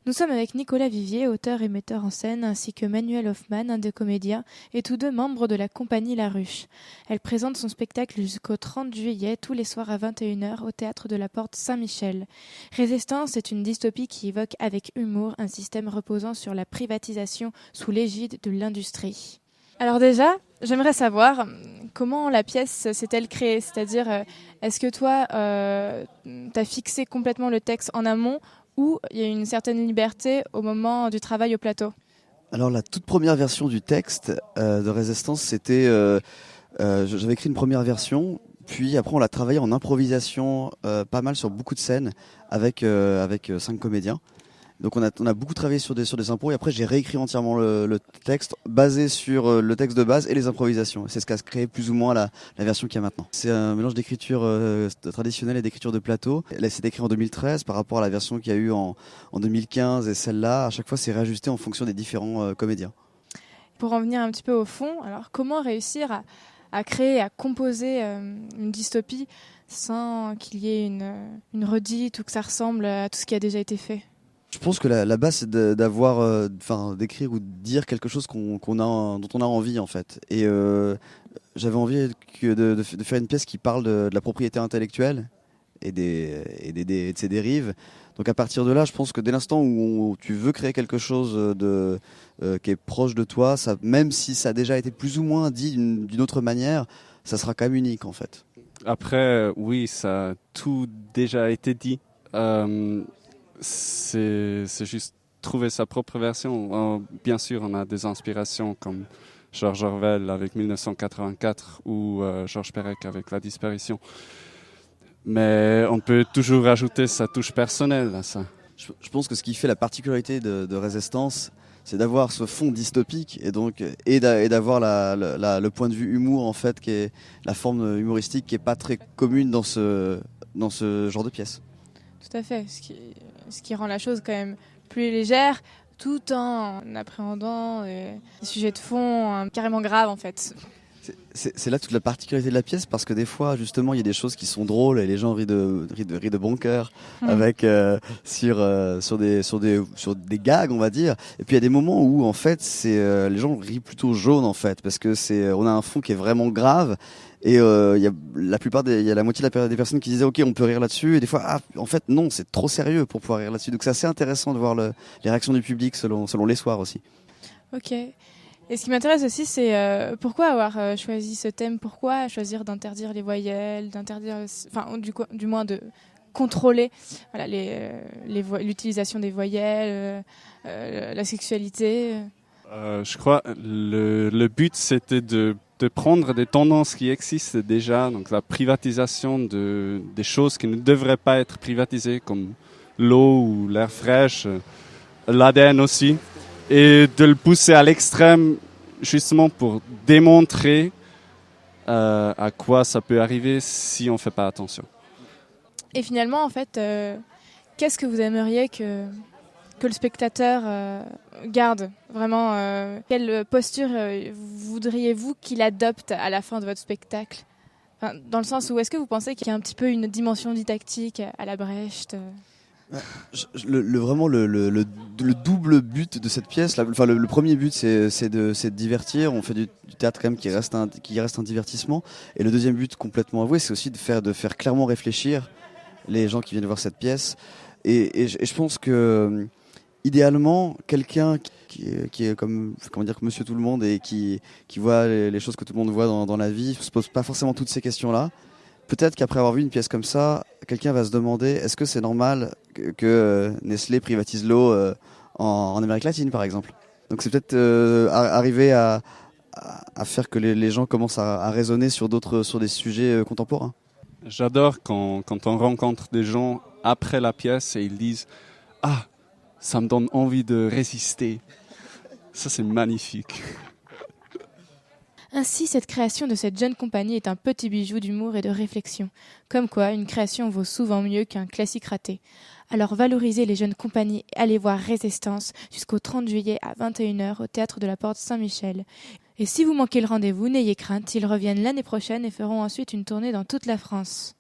Nous sommes avec Nicolas Vivier, auteur et metteur en scène, ainsi que Manuel Hoffman, un des comédiens, et tous deux membres de la compagnie La Ruche. Elle présente son spectacle jusqu'au 30 juillet, tous les soirs à 21h, au théâtre de la Porte Saint-Michel. Résistance est une dystopie qui évoque avec humour un système reposant sur la privatisation sous l'égide de l'industrie. Alors déjà, j'aimerais savoir comment la pièce s'est-elle créée, c'est-à-dire est-ce que toi, t'as fixé complètement le texte en amont ou il y a une certaine liberté au moment du travail au plateau? Alors la toute première version du texte de Résistance, c'était, j'avais écrit une première version, puis après on l'a travaillé en improvisation, pas mal sur beaucoup de scènes avec 5 comédiens. Donc on a beaucoup travaillé sur des impros et après j'ai réécrit entièrement le texte basé sur le texte de base et les improvisations. C'est ce qui a créé plus ou moins la version qu'il y a maintenant. C'est un mélange d'écriture traditionnelle et d'écriture de plateau. Là c'est écrit en 2013 par rapport à la version qu'il y a eu en 2015 et celle-là, à chaque fois c'est réajusté en fonction des différents comédiens. Pour en venir un petit peu au fond, alors comment réussir à créer, à composer une dystopie sans qu'il y ait une redite ou que ça ressemble à tout ce qui a déjà été fait? Je pense que la base c'est d'avoir, d'écrire ou de dire quelque chose dont on a envie en fait. Et j'avais envie de faire une pièce qui parle de la propriété intellectuelle et de ses dérives. Donc à partir de là, je pense que dès l'instant où tu veux créer quelque chose qui est proche de toi, ça, même si ça a déjà été plus ou moins dit d'une autre manière, ça sera quand même unique en fait. Après, oui, ça a tout déjà été dit. C'est juste trouver sa propre version. Bien sûr, on a des inspirations comme George Orwell avec 1984 ou Georges Perec avec La Disparition. Mais on peut toujours ajouter sa touche personnelle à ça. Je pense que ce qui fait la particularité de Résistance, c'est d'avoir ce fond dystopique et d'avoir le point de vue humour en fait, qui est la forme humoristique qui est pas très commune dans ce genre de pièce. Tout à fait, ce qui rend la chose quand même plus légère, tout en appréhendant des sujets de fond carrément graves en fait. C'est là toute la particularité de la pièce parce que des fois justement il y a des choses qui sont drôles et les gens rient de bon cœur avec sur des gags on va dire, et puis il y a des moments où en fait c'est les gens rient plutôt jaune en fait parce que on a un fond qui est vraiment grave et il y a il y a la moitié des personnes qui disaient ok on peut rire là-dessus et des fois en fait non c'est trop sérieux pour pouvoir rire là-dessus, donc c'est assez intéressant de voir les réactions du public selon les soirs aussi. Ok. Et ce qui m'intéresse aussi, c'est pourquoi avoir choisi ce thème, pourquoi choisir d'interdire les voyelles, du moins de contrôler voilà, l'utilisation des voyelles, la sexualité. Je crois le but c'était de prendre des tendances qui existent déjà, donc la privatisation des choses qui ne devraient pas être privatisées, comme l'eau ou l'air fraîche, l'ADN aussi, et de le pousser à l'extrême justement pour démontrer à quoi ça peut arriver si on ne fait pas attention. Et finalement, en fait, qu'est-ce que vous aimeriez que le spectateur garde vraiment quelle posture voudriez-vous qu'il adopte à la fin de votre spectacle? Enfin, dans le sens où est-ce que vous pensez qu'il y a un petit peu une dimension didactique à la Brecht? Vraiment le double but de cette pièce, le premier but c'est de divertir, on fait du théâtre quand même qui reste un divertissement, et le deuxième but complètement avoué c'est aussi de faire clairement réfléchir les gens qui viennent voir cette pièce, et je pense que idéalement quelqu'un qui est comme comment dire Monsieur Tout le Monde et qui voit les choses que tout le monde voit dans la vie, se pose pas forcément toutes ces questions là. Peut-être qu'après avoir vu une pièce comme ça, quelqu'un va se demander est-ce que c'est normal que Nestlé privatise l'eau en Amérique latine, par exemple. Donc c'est peut-être arriver à faire que les gens commencent à raisonner sur des sujets contemporains. J'adore quand on rencontre des gens après la pièce et ils disent « Ah, ça me donne envie de résister ». Ça, c'est magnifique. Ainsi, cette création de cette jeune compagnie est un petit bijou d'humour et de réflexion. Comme quoi, une création vaut souvent mieux qu'un classique raté. Alors valorisez les jeunes compagnies et allez voir Résistance jusqu'au 30 juillet à 21h au théâtre de la Porte Saint-Michel. Et si vous manquez le rendez-vous, n'ayez crainte, ils reviennent l'année prochaine et feront ensuite une tournée dans toute la France.